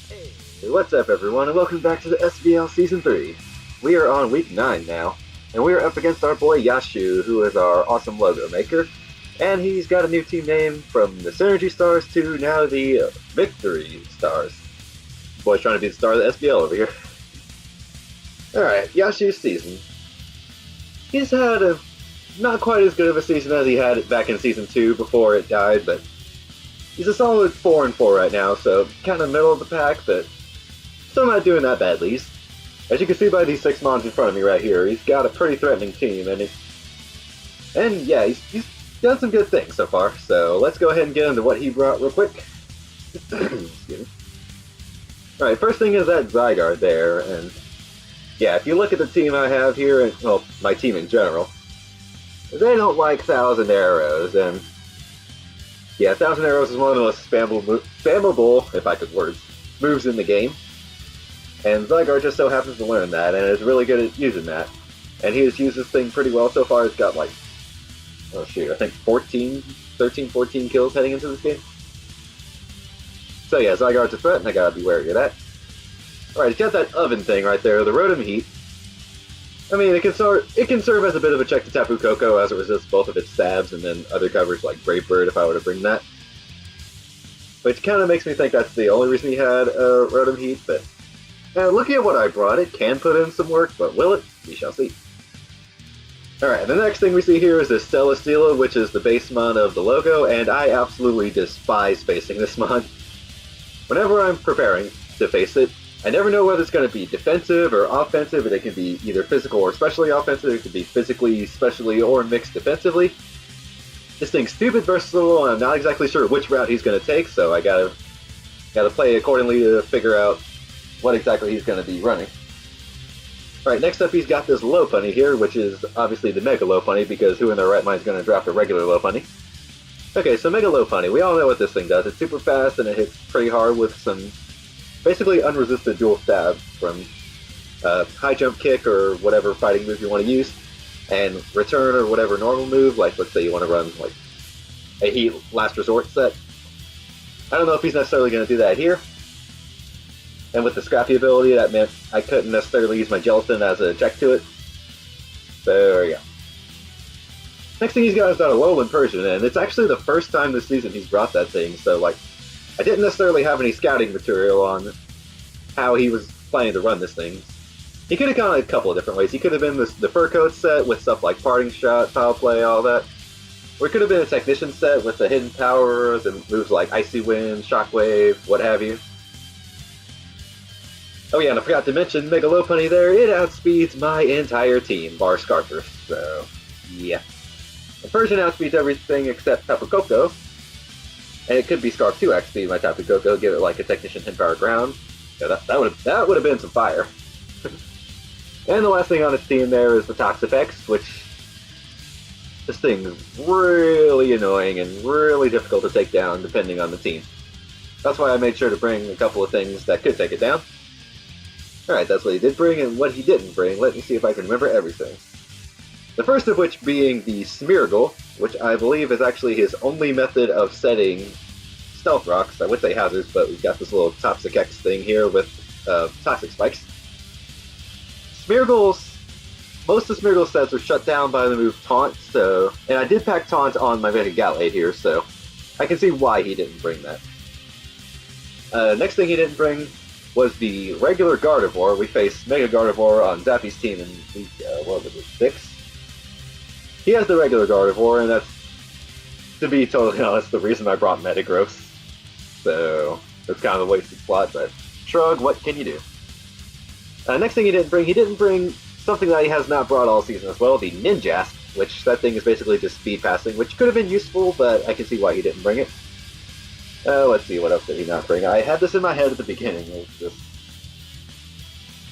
Hey, what's up everyone, and welcome back to the SBL Season 3. We are on Week 9 now, and we are up against our boy Yashu, who is our awesome logo maker. And he's got a new team name from the Synergy Stars to now the Victory Stars. Boy's trying to be the star of the SBL over here. Alright, Yashu's season. He's had a not quite as good of a season as he had back in Season 2 before it died, but he's a solid 4-4 right now, so kind of middle of the pack, but still not doing that badly. As you can see by these 6 mons in front of me right here, he's got a pretty threatening team, and yeah, he's done some good things so far. So let's go ahead and get into what he brought real quick. Excuse me. Alright, first thing is that Zygarde there, and yeah, if you look at the team I have here, and well, my team in general, they don't like 1,000 arrows, and yeah, 1,000 arrows is one of the most spammable, if I could words, moves in the game. And Zygarde just so happens to learn that, and is really good at using that. And he has used this thing pretty well so far. He's got like, oh shoot, I think 13, 14 kills heading into this game. So yeah, Zygarde's a threat, and I gotta be wary of that. Alright, he's got that oven thing right there, the Rotom Heat. I mean, it can serve as a bit of a check to Tapu Koko, as it resists both of its stabs, and then other covers like Brave Bird if I were to bring that. Which kind of makes me think that's the only reason he had Rotom Heat, but looking at what I brought, it can put in some work, but will it? We shall see. Alright, the next thing we see here is this Celesteela, which is the base mon of the logo, and I absolutely despise facing this mon. Whenever I'm preparing to face it, I never know whether it's going to be defensive or offensive, and it can be either physical or specially offensive, it could be physically, specially, or mixed defensively. This thing's stupid versatile, and I'm not exactly sure which route he's going to take, so I gotta play accordingly to figure out what exactly he's going to be running. Alright, next up he's got this Lopunny here, which is obviously the Mega Lopunny, because who in their right mind is going to draft a regular Lopunny? Okay, so Mega Lopunny, we all know what this thing does. It's super fast, and it hits pretty hard with some basically unresisted dual stab from high jump kick or whatever fighting move you want to use, and return or whatever normal move, like let's say you want to run like a Heat Last Resort set. I don't know if he's necessarily going to do that here. And with the Scrappy ability, that meant I couldn't necessarily use my Gelatin as a check to it. So there we go. Next thing he's got is that Alolan Persian, and it's actually the first time this season he's brought that thing, so like, I didn't necessarily have any scouting material on how he was planning to run this thing. He could have gone a couple of different ways. He could have been the Fur Coat set with stuff like Parting Shot, Foul Play, all that. Or it could have been a Technician set with the hidden powers and moves like Icy Wind, Shockwave, what have you. Oh yeah, and I forgot to mention, Mega Lopunny there, it outspeeds my entire team, bar Scarfer, so yeah. The Persian outspeeds everything except Tapu Koko, and it could be Scarf 2 outspeed my Tapu Koko, give it like a Technician Hidden Power Ground. Yeah, that would have been some fire. And the last thing on his team there is the Toxapex, which this thing's really annoying and really difficult to take down depending on the team. That's why I made sure to bring a couple of things that could take it down. Alright, that's what he did bring, and what he didn't bring, let me see if I can remember everything. The first of which being the Smeargle, which I believe is actually his only method of setting Stealth Rocks. I would say hazards, but we've got this little Toxic X thing here with Toxic Spikes. Most of Smeargle's sets are shut down by the move Taunt, so, and I did pack Taunt on my Mega Galate here, so I can see why he didn't bring that. Next thing he didn't bring was the regular Gardevoir. We faced Mega Gardevoir on Zappy's team in week, what was it, 6? He has the regular Gardevoir, and that's, to be totally honest, the reason I brought Metagross. So, it's kind of a wasted slot, but shrug, what can you do? Next thing he didn't bring something that he has not brought all season as well, the Ninjast, which that thing is basically just speed passing, which could have been useful, but I can see why he didn't bring it. Let's see, what else did he not bring? I had this in my head at the beginning. It was just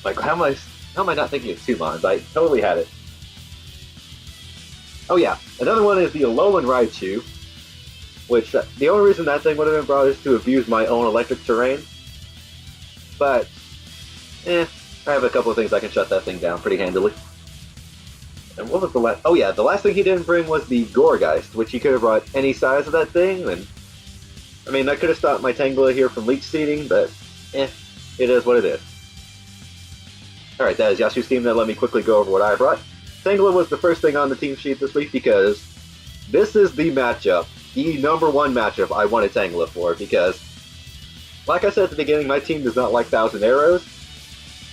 like, how am I not thinking of 2 mons? I totally had it. Oh yeah, another one is the Alolan Raichu, which the only reason that thing would have been brought is to abuse my own electric terrain. But, I have a couple of things I can shut that thing down pretty handily. And what was the last? Oh yeah, the last thing he didn't bring was the Gourgeist, which he could have brought any size of that thing, and I mean, that could have stopped my Tangela here from leech seeding, but it is what it is. Alright, that is Yashu's team. Now let me quickly go over what I brought. Tangela was the first thing on the team sheet this week because this is the matchup, the number one matchup I wanted Tangela for, because, like I said at the beginning, my team does not like 1,000 arrows.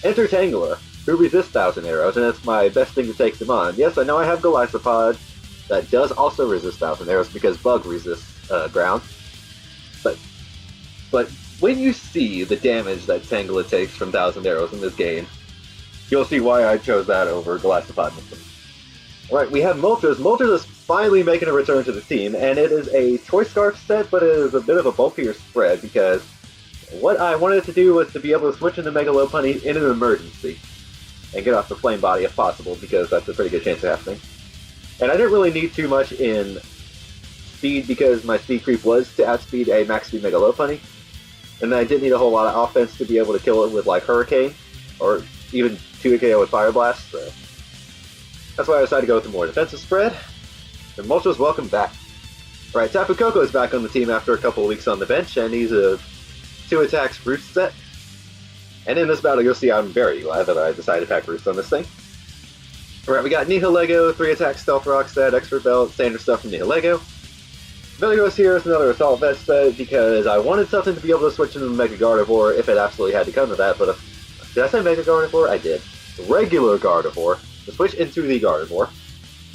Enter Tangela, who resists 1,000 arrows, and it's my best thing to take them on. Yes, I know I have Golisopod that does also resist 1,000 arrows because Bug resists ground, but when you see the damage that Tangela takes from 1,000 arrows in this game, you'll see why I chose that over Golisopod. Alright, we have Moltres. Moltres is finally making a return to the team, and it is a Choice Scarf set, but it is a bit of a bulkier spread, because what I wanted to do was to be able to switch into Mega Lopunny in an emergency, and get off the Flame Body if possible, because that's a pretty good chance of happening. And I didn't really need too much in speed, because my speed creep was to outspeed a max speed Mega Lopunny, and then I didn't need a whole lot of offense to be able to kill it with like Hurricane, or even 2 KO with Fire Blast, so that's why I decided to go with the more defensive spread. And Moltres, welcome back. Alright, Tapu Koko is back on the team after a couple of weeks on the bench, and he's a 2 attacks Roost set. And in this battle, you'll see I'm very glad that I decided to pack Roost on this thing. Alright, we got Nihilego, 3 attack Stealth Rock set, Expert Belt, standard stuff from Nihilego. Veligos here is another Assault Vest set because I wanted something to be able to switch into Mega Gardevoir if it absolutely had to come to that, but did I say Mega Gardevoir? I did. Regular Gardevoir, to switch into the Gardevoir.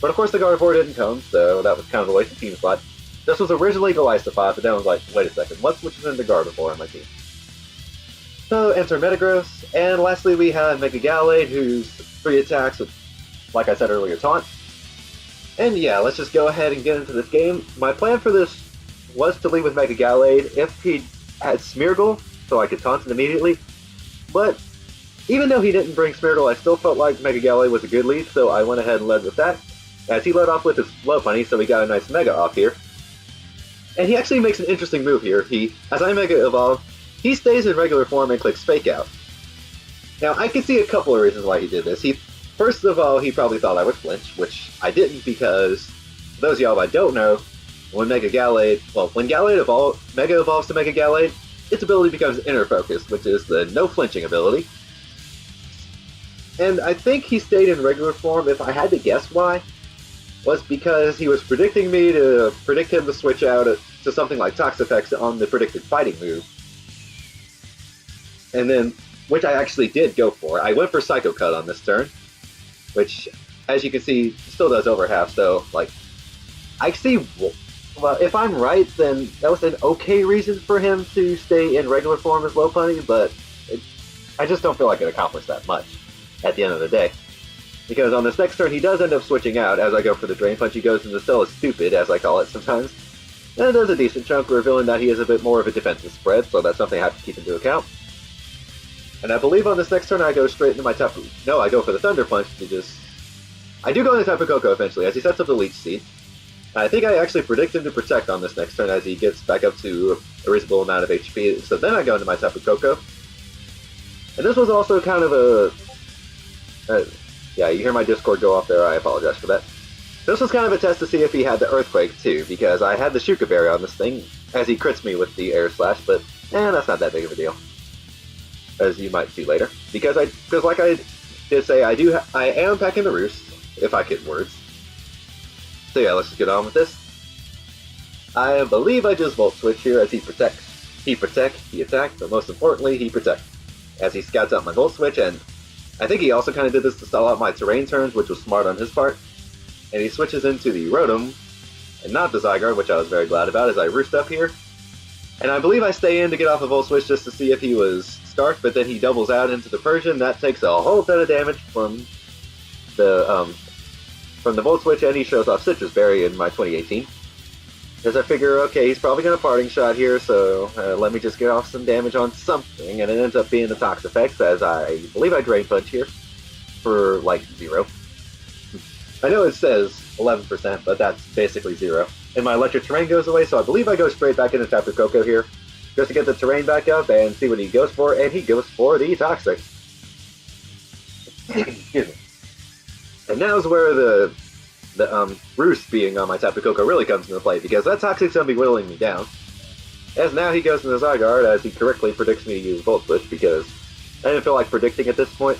But of course the Gardevoir didn't come, so that was kind of a waste of team spot. This was originally Golisopod, but then I was like, wait a second, what switches into Gardevoir on my team? So enter Metagross, and lastly we have Mega Gallade, who's 3 attacks with, like I said earlier, Taunt. And yeah, let's just go ahead and get into this game. My plan for this was to lead with Mega Gallade if he had Smeargle, so I could taunt it immediately. But even though he didn't bring Smeargle, I still felt like Mega Gallade was a good lead, so I went ahead and led with that. As he led off with his Lopunny, so we got a nice Mega off here. And he actually makes an interesting move here. As I Mega Evolve, he stays in regular form and clicks Fake Out. Now, I can see a couple of reasons why he did this. First of all, he probably thought I would flinch, which I didn't, because for those of y'all that don't know, when Mega Gallade Mega evolves to Mega Gallade, its ability becomes Inner Focus, which is the no flinching ability. And I think he stayed in regular form, if I had to guess why, was because he was predicting me to predict him to switch out to something like Toxapex on the predicted fighting move. And then, which I actually did go for. I went for Psycho Cut on this turn, which, as you can see, still does over half, so, like, I see, well, if I'm right, then that was an okay reason for him to stay in regular form as Lopunny, but I just don't feel like it accomplished that much at the end of the day. Because on this next turn, he does end up switching out. As I go for the Drain Punch, he goes into Still is Stupid, as I call it sometimes. And it does a decent chunk, revealing that he is a bit more of a defensive spread, so that's something I have to keep into account. And I believe on this next turn I go straight into my Tapu. No, I go for the Thunder Punch to just... I do go into Tapu Koko eventually, as he sets up the Leech Seed. I think I actually predict him to Protect on this next turn as he gets back up to a reasonable amount of HP, so then I go into my Tapu Koko. And this was also kind of a... yeah, you hear my Discord go off there, I apologize for that. This was kind of a test to see if he had the Earthquake too, because I had the Shuka Berry on this thing, as he crits me with the Air Slash, but that's not that big of a deal. As you might see later. Because like I did say, I am packing the Roost, if I get words. So yeah, let's just get on with this. I believe I just Volt Switch here as he protects. He attacks, but most importantly, he protects. As he scouts out my Volt Switch, and I think he also kind of did this to stall out my terrain turns, which was smart on his part. And he switches into the Rotom, and not the Zygarde, which I was very glad about as I Roost up here. And I believe I stay in to get off a Volt Switch just to see if he was Scarf, but then he doubles out into the Persian. That takes a whole ton of damage from the Volt Switch, and he shows off Citrus Berry in my 2018. Because I figure, okay, he's probably going to Parting Shot here, so let me just get off some damage on something, and it ends up being the Toxapex, as I believe I Drain Punch here for, like, 0. I know it says 11%, but that's basically 0. And my Electric Terrain goes away, so I believe I go straight back into Tapu Koko here, just to get the terrain back up and see what he goes for, and he goes for the Toxic. Excuse me. And now's where the Roost being on my Tapu Koko really comes into play, because that Toxic's going to be whittling me down. As now he goes into Zygarde as he correctly predicts me to use Volt Switch because I didn't feel like predicting at this point.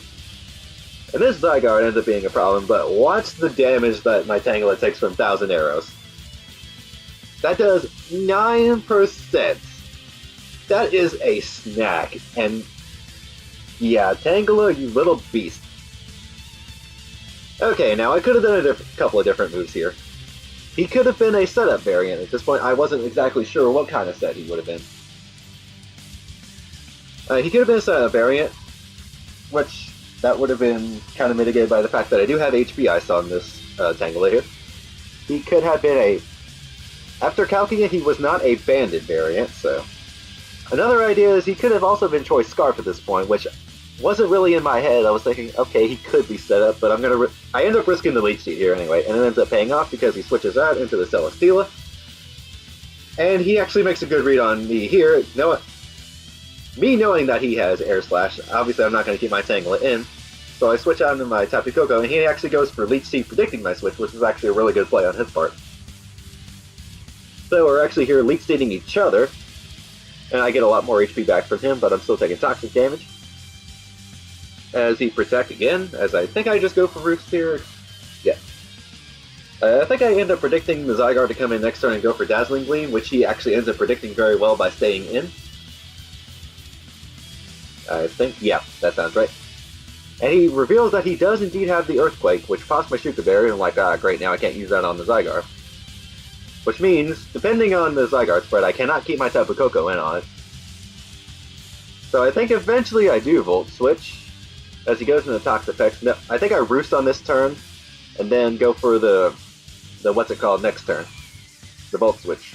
And this Zygarde ends up being a problem, but watch the damage that my Tangela takes from 1,000 arrows. That does 9%. That is a snack, and yeah, Tangela, you little beast. Okay, now I could have done a couple of different moves here. He could have been a setup variant. At this point, I wasn't exactly sure what kind of set he would have been. He could have been a setup variant, which that would have been kind of mitigated by the fact that I do have HP Ice on this Tangela here. He could have been a... After calcing it, he was not a banded variant, so... Another idea is he could have also been Choice Scarf at this point, which wasn't really in my head. I was thinking, okay, he could be set up, but I end up risking the Leech Seed here anyway, and it ends up paying off because he switches out into the Celesteela. And he actually makes a good read on me here. Me knowing that he has Air Slash, obviously I'm not going to keep my Tangela in, so I switch out into my Tapu Koko, and he actually goes for Leech Seed predicting my switch, which is actually a really good play on his part. So we're actually here Leech Seeding each other, and I get a lot more HP back from him, but I'm still taking toxic damage. As he Protect again, as I think I just go for Roost here. Yeah. I think I end up predicting the Zygarde to come in next turn and go for Dazzling Gleam, which he actually ends up predicting very well by staying in. I think, yeah, that sounds right. And he reveals that he does indeed have the Earthquake, which pops my Shuka Berry, and I'm like, ah, great, now I can't use that on the Zygarde. Which means, depending on the Zygarde spread, I cannot keep my Tapu Koko in on it. So I think eventually I do Volt Switch, as he goes into Toxapex. No, I think I Roost on this turn, and then go for the what's it called, next turn. The Volt Switch.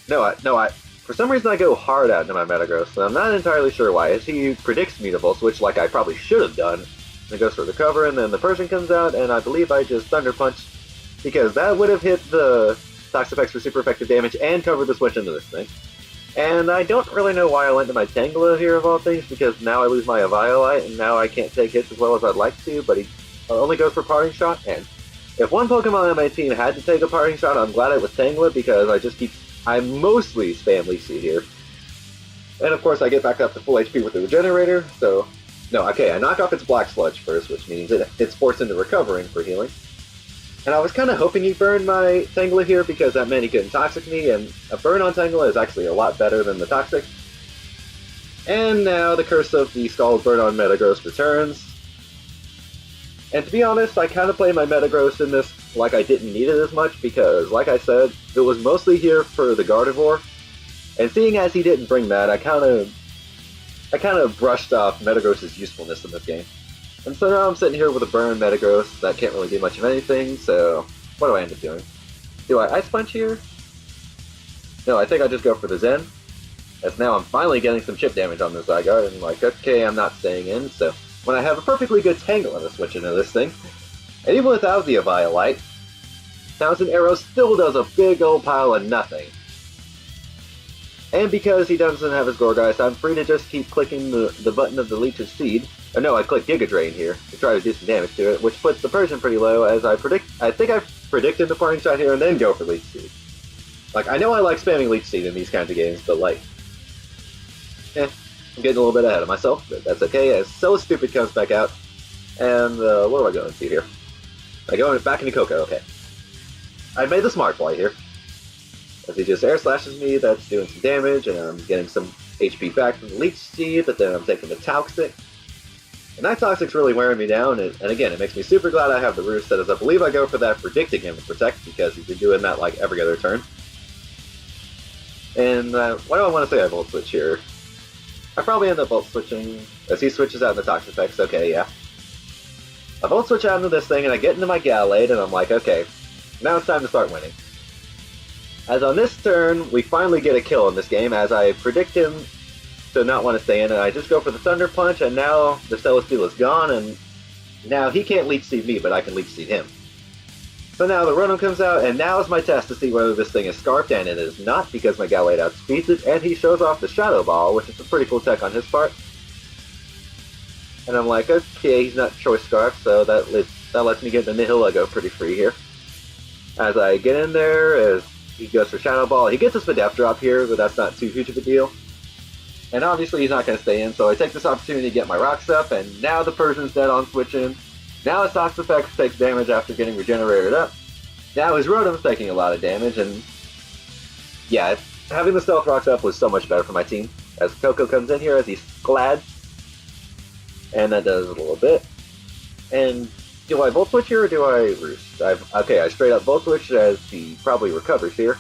For some reason I go hard out into my Metagross, and I'm not entirely sure why. As he predicts me to Volt Switch like I probably should have done, and it goes for the cover, and then the Persian comes out, and I believe I just Thunder Punch, because that would have hit the Toxapex for super effective damage and covered the switch into this thing. And I don't really know why I went to my Tangela here of all things, because now I lose my Eviolite, and now I can't take hits as well as I'd like to, but he only goes for Parting Shot, and if one Pokemon on my team had to take a Parting Shot, I'm glad it was Tangela, because I mostly spam Leech Seed here. And of course I get back up to full HP with the Regenerator, so... No, okay, I knock off its Black Sludge first, which means it's forced into recovering for healing. And I was kind of hoping he burned my Tangela here because that meant he couldn't Toxic me, and a burn on Tangela is actually a lot better than the Toxic. And now the Curse of the Scald Burn on Metagross returns. And to be honest, I kind of play my Metagross in this like I didn't need it as much because, like I said, it was mostly here for the Gardevoir. And seeing as he didn't bring that, I kind of brushed off Metagross's usefulness in this game. And so now I'm sitting here with a burn Metagross that can't really do much of anything, so what do I end up doing? Do I Ice Punch here? No, I think I just go for the Zen. As now I'm finally getting some chip damage on this Zygarde, and I'm like, okay, I'm not staying in, so when I have a perfectly good Tangela to switch into this thing, and even without the Eviolite, 1,000 Arrows still does a big old pile of nothing. And because he doesn't have his Gorgeist, I'm free to just keep clicking the button of the Leech's Seed. Or no, I click Giga Drain here to try to do some damage to it, which puts the Persian pretty low as I think I predicted the Parting Shot here and then go for Leech Seed. Like, I know I like spamming Leech Seed in these kinds of games, but like, I'm getting a little bit ahead of myself, but that's okay, as Celestupid comes back out, and what do I go into here? I go back into Koko, okay. I made the smart play here. As he just Air Slashes me, that's doing some damage, and I'm getting some HP back from the Leech Seed, but then I'm taking the Toxic. And that Toxic's really wearing me down, and again, it makes me super glad I have the Roost, as I believe I go for that predicting him to Protect, because he's been doing that like every other turn. And why do I want to say I Volt Switch here? I probably end up Volt Switching, as he switches out in the Toxapex, okay, yeah. I Volt Switch out into this thing, and I get into my Gallade, and I'm like, okay, now it's time to start winning. As on this turn, we finally get a kill in this game, as I predict him to not want to stay in, and I just go for the Thunder Punch, and now the Celesteela's gone, and now he can't Leech Seed me, but I can Leech Seed him. So now the Rotom comes out, and now is my test to see whether this thing is Scarfed, and it is not, because my Gallade outspeeds it, and he shows off the Shadow Ball, which is a pretty cool tech on his part. And I'm like, okay, he's not Choice Scarf, so that lets me get the Nihilego pretty free here. As I get in there, as he goes for Shadow Ball. He gets a Spadef drop here, but that's not too huge of a deal. And obviously he's not going to stay in, so I take this opportunity to get my rocks up, and now the Persian's dead on switching. Now his Tox Effects takes damage after getting regenerated up. Now his Rotom's taking a lot of damage, and yeah, having the Stealth Rocks up was so much better for my team. As Coco comes in here as he's glad, and that does a little bit. And do I Volt Switch here or do I Roost? Okay, I straight up Volt Switch as he probably recovers here.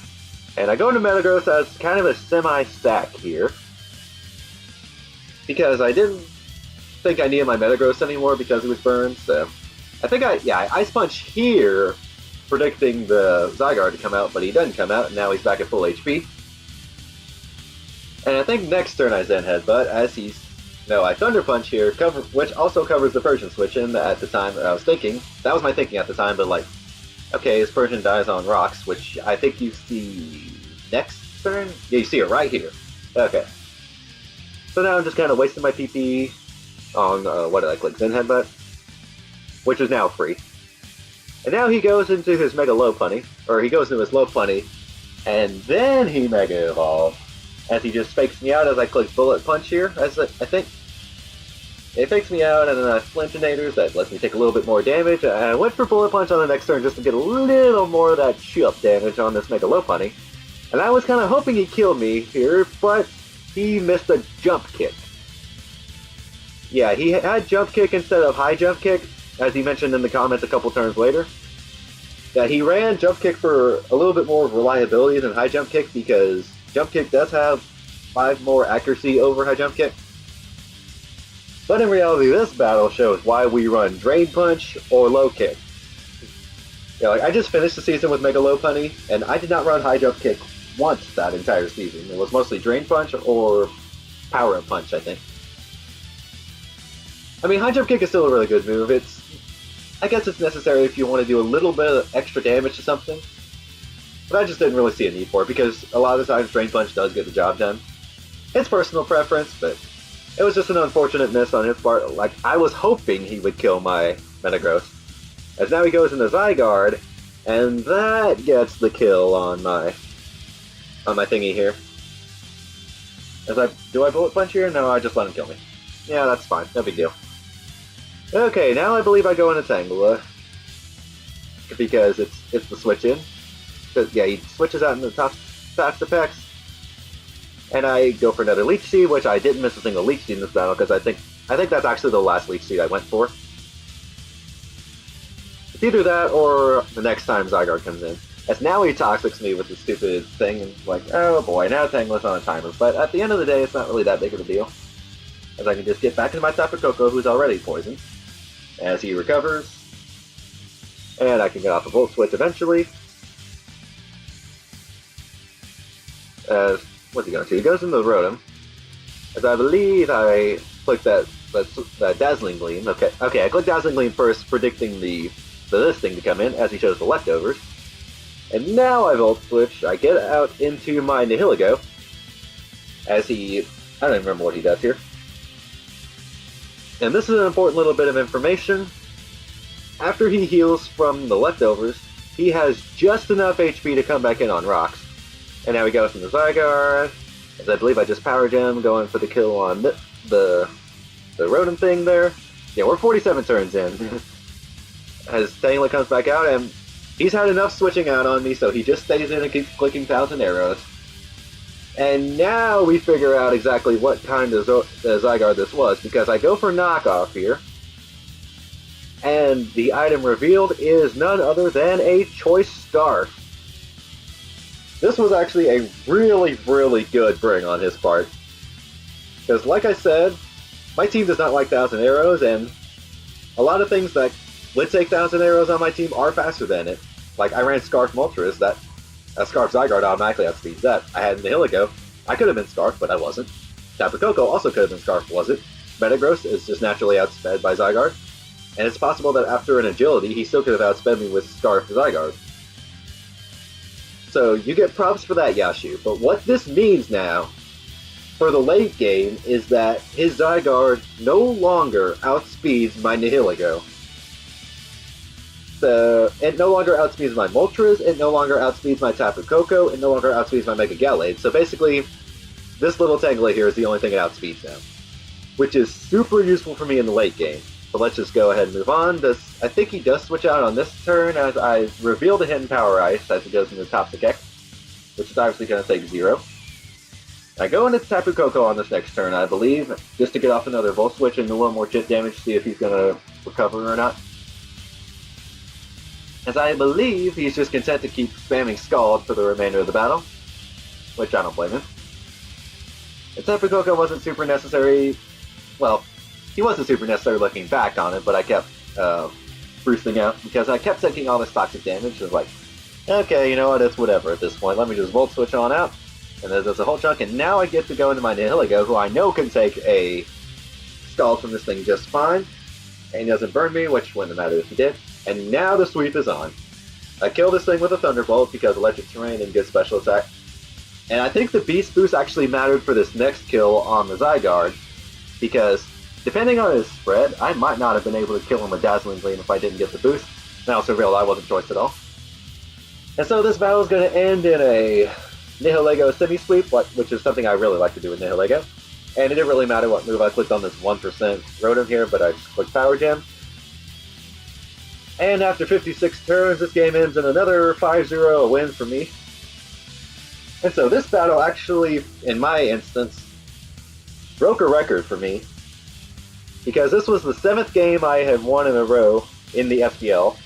And I go into Metagross as kind of a semi-stack here. Because I didn't think I needed my Metagross anymore because it was burned, so I think I Ice Punch here, predicting the Zygarde to come out, but he doesn't come out, and now he's back at full HP. And I think next turn I Zen Headbutt, as he's... No, I Thunder Punch here, which also covers the Persian switch in at the time that I was thinking. That was my thinking at the time, but like, okay, his Persian dies on rocks, which I think you see next turn? Yeah, you see it right here. Okay. So now I'm just kind of wasting my PP on, what did I click? Zen Headbutt? Which is now free. And now he goes into his Mega Lopunny, or he goes into his Lopunny, and then he Mega Evolves. As he just fakes me out as I click Bullet Punch here, as I think. It fakes me out, and then I Flinchinator's, that lets me take a little bit more damage. I went for Bullet Punch on the next turn just to get a little more of that chip damage on this Mega Lopunny. And I was kind of hoping he killed me here, but he missed a Jump Kick. Yeah, he had Jump Kick instead of High Jump Kick, as he mentioned in the comments a couple turns later. That he ran Jump Kick for a little bit more reliability than High Jump Kick, because Jump Kick does have 5 more accuracy over High Jump Kick. But in reality, this battle shows why we run Drain Punch or Low Kick. Yeah, like I just finished the season with Mega Lopunny, and I did not run High Jump Kick once that entire season. It was mostly Drain Punch or Power Up Punch, I think. I mean, High Jump Kick is still a really good move. I guess it's necessary if you want to do a little bit of extra damage to something. But I just didn't really see a need for it, because a lot of the times Drain Punch does get the job done. It's personal preference, but it was just an unfortunate miss on his part. Like, I was hoping he would kill my Metagross. As now he goes into Zygarde, and that gets the kill on my thingy here. Do I Bullet Punch here? No, I just let him kill me. Yeah, that's fine. No big deal. Okay, now I believe I go into Tangela. Because it's the switch in. Yeah, he switches out in the top effects. And I go for another Leech Seed, which I didn't miss a single Leech Seed in this battle, because I think that's actually the last Leech Seed I went for. It's either that or the next time Zygarde comes in. As now he Toxics me with the stupid thing, and like, oh boy, now Tangela's on a timer. But at the end of the day, it's not really that big of a deal. As I can just get back into my Tapu Koko, who's already poisoned. As he recovers. And I can get off the Volt Switch eventually. What's he going to do? He goes into the Rotom. As I believe I clicked that Dazzling Gleam. Okay, I clicked Dazzling Gleam first, predicting this thing to come in, as he shows the leftovers. And now I Volt Switch. I get out into my Nihilego. As I don't even remember what he does here. And this is an important little bit of information. After he heals from the leftovers, he has just enough HP to come back in on rocks. And now he goes from the Zygarde, as I believe I just Power Gem, going for the kill on the Rotom thing there. Yeah, we're 47 turns in. As Tangela comes back out, and he's had enough switching out on me, so he just stays in and keeps clicking 1,000 arrows. And now we figure out exactly what kind of Zygarde this was, because I go for knockoff here, and the item revealed is none other than a Choice Scarf. This was actually a really, really good bring on his part. Because like I said, my team does not like 1,000 arrows, and a lot of things that would take 1,000 arrows on my team are faster than it. Like, I ran Scarf Moltres, that Scarf Zygarde automatically outspeeds that. I had Nihilego. I could have been Scarf, but I wasn't. Tapu Koko also could have been Scarf, wasn't. Metagross is just naturally outsped by Zygarde. And it's possible that after an agility, he still could have outsped me with Scarf Zygarde. So you get props for that, Yashu. But what this means now, for the late game, is that his Zygarde no longer outspeeds my Nihilego. So, it no longer outspeeds my Moltres, it no longer outspeeds my Tapu Koko, it no longer outspeeds my Mega Gallade. So basically, this little Tangela here is the only thing it outspeeds now, which is super useful for me in the late game. So let's just go ahead and move on. I think he does switch out on this turn as I reveal the hidden Power Ice as it goes into Toxic X, which is obviously going to take 0. I go into Tapu Koko on this next turn, I believe, just to get off another Volt Switch and a little more chip damage, see if he's going to recover or not. As I believe he's just content to keep spamming Scald for the remainder of the battle, which I don't blame him. And Tapu Koko wasn't super necessary. Well, he wasn't super necessary looking back on it, but I kept boosting out because I kept taking all this toxic damage. It was like, okay, you know what, it's whatever at this point. Let me just Volt Switch on out. And there's a whole chunk, and now I get to go into my Nihilego, who I know can take a Scald from this thing just fine. And he doesn't burn me, which wouldn't have mattered if he did. And now the sweep is on. I kill this thing with a Thunderbolt because electric terrain and good special attack. And I think the Beast Boost actually mattered for this next kill on the Zygarde, because depending on his spread, I might not have been able to kill him with Dazzling Gleam if I didn't get the boost. And I also realized I wasn't choice at all. And so this battle is going to end in a Nihilego semi-sweep, which is something I really like to do with Nihilego. And it didn't really matter what move I clicked on this 1% Rotom here, but I just clicked Power Gem. And after 56 turns, this game ends in another 5-0, a win for me. And so this battle actually, in my instance, broke a record for me, because this was the 7th game I had won in a row in the SBL,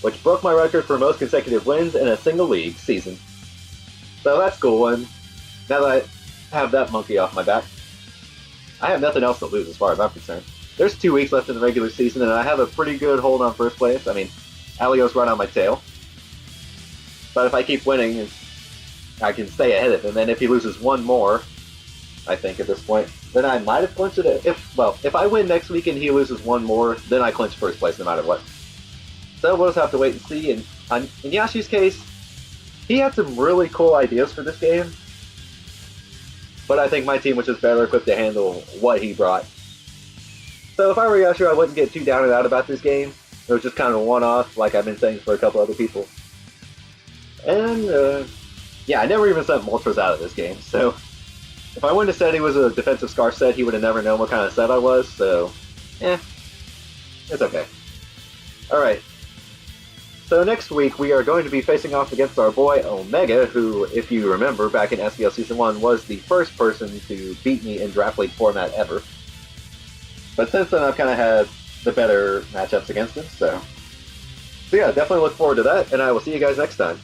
which broke my record for most consecutive wins in a single league season. So that's cool, and now that I have that monkey off my back, I have nothing else to lose as far as I'm concerned. There's 2 weeks left in the regular season, and I have a pretty good hold on first place. I mean, Alio's right on my tail. But if I keep winning, I can stay ahead of him, and if he loses one more, I think at this point, then I might have clinched it. If I win next week and he loses one more, then I clinch first place no matter what. So we'll just have to wait and see. And in Yashu's case, he had some really cool ideas for this game, but I think my team was just better equipped to handle what he brought. So if I were Yashu, I wouldn't get too down and out about this game. It was just kind of a one-off, like I've been saying for a couple other people. And, yeah, I never even sent Moltres out of this game, so if I wouldn't have said he was a defensive Scarf set, he would have never known what kind of set I was, so, it's okay. Alright, so next week we are going to be facing off against our boy Omega, who, if you remember, back in SBL Season 1, was the first person to beat me in Draft League format ever. But since then, I've kind of had the better matchups against him, so yeah, definitely look forward to that, and I will see you guys next time.